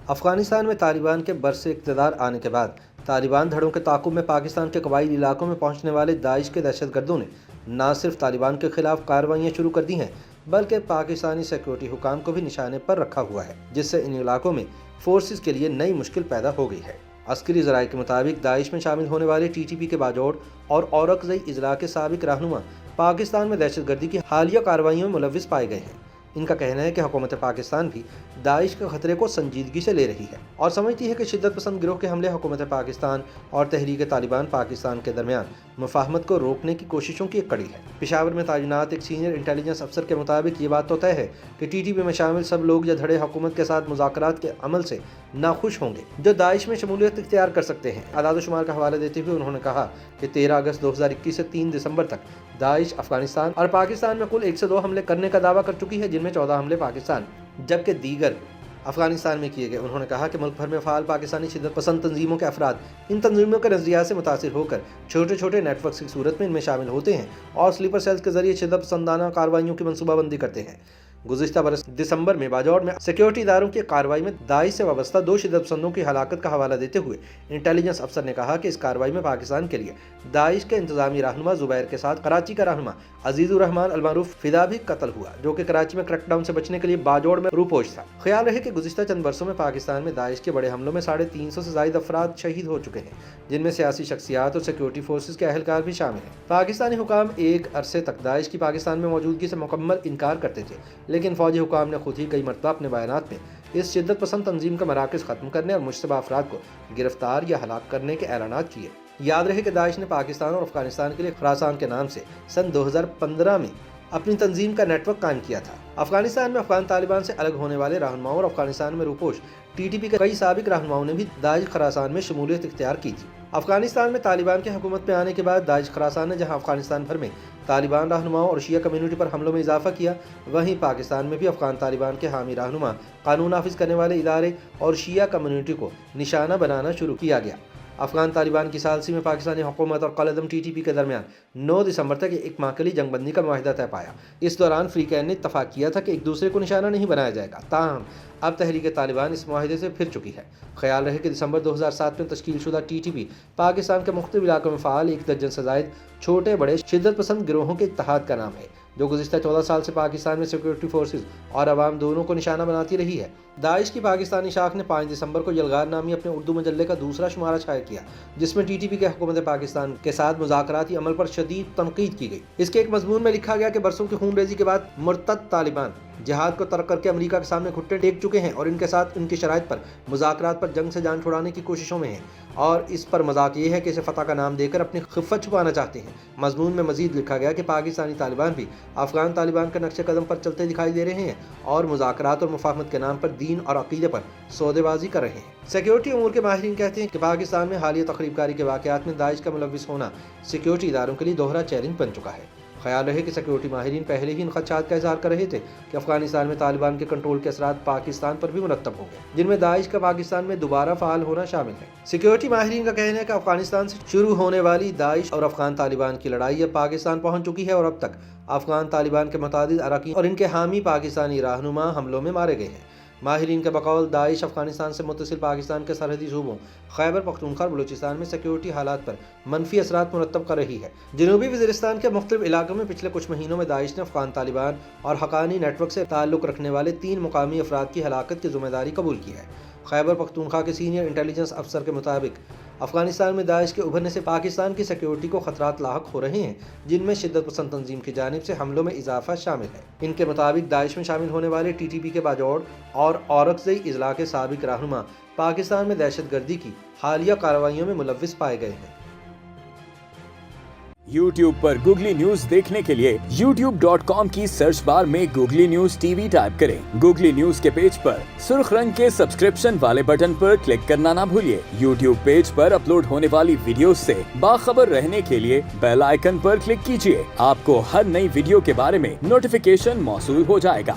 افغانستان میں طالبان کے برسر اقتدار آنے کے بعد طالبان دھڑوں کے تعاقب میں پاکستان کے قبائلی علاقوں میں پہنچنے والے داعش کے دہشت گردوں نے نہ صرف طالبان کے خلاف کارروائیاں شروع کر دی ہیں بلکہ پاکستانی سیکورٹی حکام کو بھی نشانے پر رکھا ہوا ہے، جس سے ان علاقوں میں فورسز کے لیے نئی مشکل پیدا ہو گئی ہے۔ عسکری ذرائع کے مطابق داعش میں شامل ہونے والے ٹی ٹی پی کے باجوڑ اور اورکزئی اضلاع کے سابق رہنما پاکستان میں دہشت گردی کی حالیہ کارروائیوں میں ملوث پائے گئے ہیں۔ ان کا کہنا ہے کہ حکومت پاکستان بھی داعش کے خطرے کو سنجیدگی سے لے رہی ہے اور سمجھتی ہے کہ شدت پسند گروہ کے حملے حکومت پاکستان اور تحریک طالبان پاکستان کے درمیان مفاہمت کو روکنے کی کوششوں کی ایک کڑی ہے۔ پشاور میں تعینات ایک سینئر انٹیلیجنس افسر کے مطابق یہ بات تو طے ہے کہ ٹی ٹی پی میں شامل سب لوگ یا دھڑے حکومت کے ساتھ مذاکرات کے عمل سے ناخوش ہوں گے جو داعش میں شمولیت اختیار کر سکتے ہیں۔ اعداد و شمار کا حوالہ دیتے ہوئے انہوں نے کہا کہ 13 اگست 2021 سے 3 دسمبر تک داعش افغانستان اور پاکستان میں کل 102 حملے کرنے کا دعویٰ کر چکی ہے، جن میں 14 حملے پاکستان جبکہ دیگر افغانستان میں کیے گئے۔ انہوں نے کہا کہ ملک بھر میں فعال پاکستانی شدت پسند تنظیموں کے افراد ان تنظیموں کے نظریات سے متاثر ہو کر چھوٹے چھوٹے نیٹ ورکس کی صورت میں ان میں شامل ہوتے ہیں اور سلیپر سیلز کے ذریعے شدت پسندانہ کارروائیوں کی منصوبہ بندی کرتے ہیں۔ گزشتہ برس دسمبر میں باجوڑ میں سیکیورٹی اداروں کی کارروائی میں داعش سے وابستہ 2 شدت پسندوں کی ہلاکت کا حوالہ دیتے ہوئے انٹیلیجنس افسر نے کہا کہ اس کارروائی میں پاکستان کے لیے داعش کے انتظامی رہنما زبیر کے ساتھ کراچی کا رہنما عزیز الرحمان المعروف فدا بھی قتل ہوا، جو کہ کراچی میں کریک ڈاؤن سے بچنے کے لیے باجوڑ میں روپوش تھا۔ خیال رہے کہ گزشتہ چند برسوں میں پاکستان میں داعش کے بڑے حملوں میں 350 سے زائد افراد شہید ہو چکے ہیں، جن میں سیاسی شخصیات اور سیکورٹی فورسز کے اہلکار بھی شامل ہیں۔ پاکستانی حکام ایک عرصے تک داعش کی پاکستان میں موجودگی سے مکمل انکار کرتے تھے، لیکن فوجی حکام نے خود ہی کئی مرتبہ اپنے بیانات میں اس شدت پسند تنظیم کا مراکز ختم کرنے اور مشتبہ افراد کو گرفتار یا ہلاک کرنے کے اعلانات کیے۔ یاد رہے کہ داعش نے پاکستان اور افغانستان کے لیے خراسان کے نام سے سن 2015 میں اپنی تنظیم کا نیٹ ورک قائم کیا تھا۔ افغانستان میں افغان طالبان سے الگ ہونے والے رہنماؤں اور افغانستان میں روپوش ٹی ٹی پی کے کئی سابق رہنماؤں نے بھی داعش خراسان میں شمولیت اختیار کی تھی۔ افغانستان میں طالبان کی حکومت میں آنے کے بعد داعش خراسان نے جہاں افغانستان بھر میں طالبان رہنماؤں اور شیعہ کمیونٹی پر حملوں میں اضافہ کیا، وہیں پاکستان میں بھی افغان طالبان کے حامی رہنما، قانون نافذ کرنے والے ادارے اور شیعہ کمیونٹی کو نشانہ بنانا شروع کیا گیا۔ افغان طالبان کی ثالثی میں پاکستانی حکومت اور قلعدم ٹی ٹی پی کے درمیان 9 دسمبر تک ایک ماہ کے لیے جنگ بندی کا معاہدہ طے پایا۔ اس دوران فریقین نے اتفاق کیا تھا کہ ایک دوسرے کو نشانہ نہیں بنایا جائے گا، تاہم اب تحریک طالبان اس معاہدے سے پھر چکی ہے۔ خیال رہے کہ دسمبر 2007 میں تشکیل شدہ ٹی ٹی پی پاکستان کے مختلف علاقوں میں فعال 1 درجن سے زائد چھوٹے بڑے شدت پسند گروہوں کے اتحاد کا نام ہے، جو گزشتہ 14 سال سے پاکستان میں سیکورٹی فورسز اور عوام دونوں کو نشانہ بناتی رہی ہے۔ داعش کی پاکستانی شاخ نے 5 دسمبر کو یلغار نامی اپنے اردو مجلے کا دوسرا شمارہ شائع کیا، جس میں ٹی ٹی پی کے حکومت پاکستان کے ساتھ مذاکراتی عمل پر شدید تنقید کی گئی۔ اس کے ایک مضمون میں لکھا گیا کہ برسوں کی خون ریزی کے بعد مرتد طالبان جہاد کو ترک کر کے امریکہ کے سامنے گھٹنے ٹیک چکے ہیں اور ان کے ساتھ ان کی شرائط پر مذاکرات پر جنگ سے جان چھڑانے کی کوششوں میں ہیں، اور اس پر مذاق یہ ہے کہ اسے فتح کا نام دے کر اپنی خفت چھپانا چاہتے ہیں۔ مضمون میں مزید لکھا گیا کہ پاکستانی طالبان بھی افغان طالبان کے نقش قدم پر چلتے دکھائی دے رہے ہیں اور مذاکرات اور مفاہمت کے نام پر دین اور عقیدے پر سودے بازی کر رہے ہیں۔ سیکورٹی امور کے ماہرین کہتے ہیں کہ پاکستان میں حالیہ تخریب کاری کے واقعات میں داعش کا ملوث ہونا سیکورٹی اداروں کے لیے دوہرا چیلنج بن چکا ہے۔ خیال رہے کہ سیکورٹی ماہرین پہلے ہی ان خدشات کا اظہار کر رہے تھے کہ افغانستان میں طالبان کے کنٹرول کے اثرات پاکستان پر بھی مرتب ہوں گے، جن میں داعش کا پاکستان میں دوبارہ فعال ہونا شامل ہے۔ سیکورٹی ماہرین کا کہنا ہے کہ افغانستان سے شروع ہونے والی داعش اور افغان طالبان کی لڑائی اب پاکستان پہنچ چکی ہے اور اب تک افغان طالبان کے متعدد اراکین اور ان کے حامی پاکستانی رہنما حملوں میں مارے گئے ہیں۔ ماہرین کے بقول داعش افغانستان سے متصل پاکستان کے سرحدی صوبوں خیبر پختونخوا اور بلوچستان میں سیکورٹی حالات پر منفی اثرات مرتب کر رہی ہے۔ جنوبی وزیرستان کے مختلف علاقوں میں پچھلے کچھ مہینوں میں داعش نے افغان طالبان اور حقانی نیٹ ورک سے تعلق رکھنے والے 3 مقامی افراد کی ہلاکت کی ذمہ داری قبول کی ہے۔ خیبر پختونخوا کے سینئر انٹیلیجنس افسر کے مطابق افغانستان میں داعش کے ابھرنے سے پاکستان کی سیکورٹی کو خطرات لاحق ہو رہے ہیں، جن میں شدت پسند تنظیم کی جانب سے حملوں میں اضافہ شامل ہے۔ ان کے مطابق داعش میں شامل ہونے والے ٹی ٹی پی کے باجوڑ اور اورکزئی اضلاع کے سابق رہنما پاکستان میں دہشت گردی کی حالیہ کارروائیوں میں ملوث پائے گئے ہیں۔ YouTube پر گوگلی نیوز دیکھنے کے لیے youtube.com کی سرچ بار میں googly news T V type کریں۔ گوگلی نیوز کے پیج پر سرخ رنگ کے سبسکرپشن والے بٹن پر کلک کرنا نہ بھولیے۔ YouTube پیج پر اپلوڈ ہونے والی ویڈیوز سے باخبر رہنے کے لیے بیل آئیکن پر کلک کیجیے۔ آپ کو ہر نئی ویڈیو کے بارے میں نوٹیفیکیشن موصول ہو جائے گا۔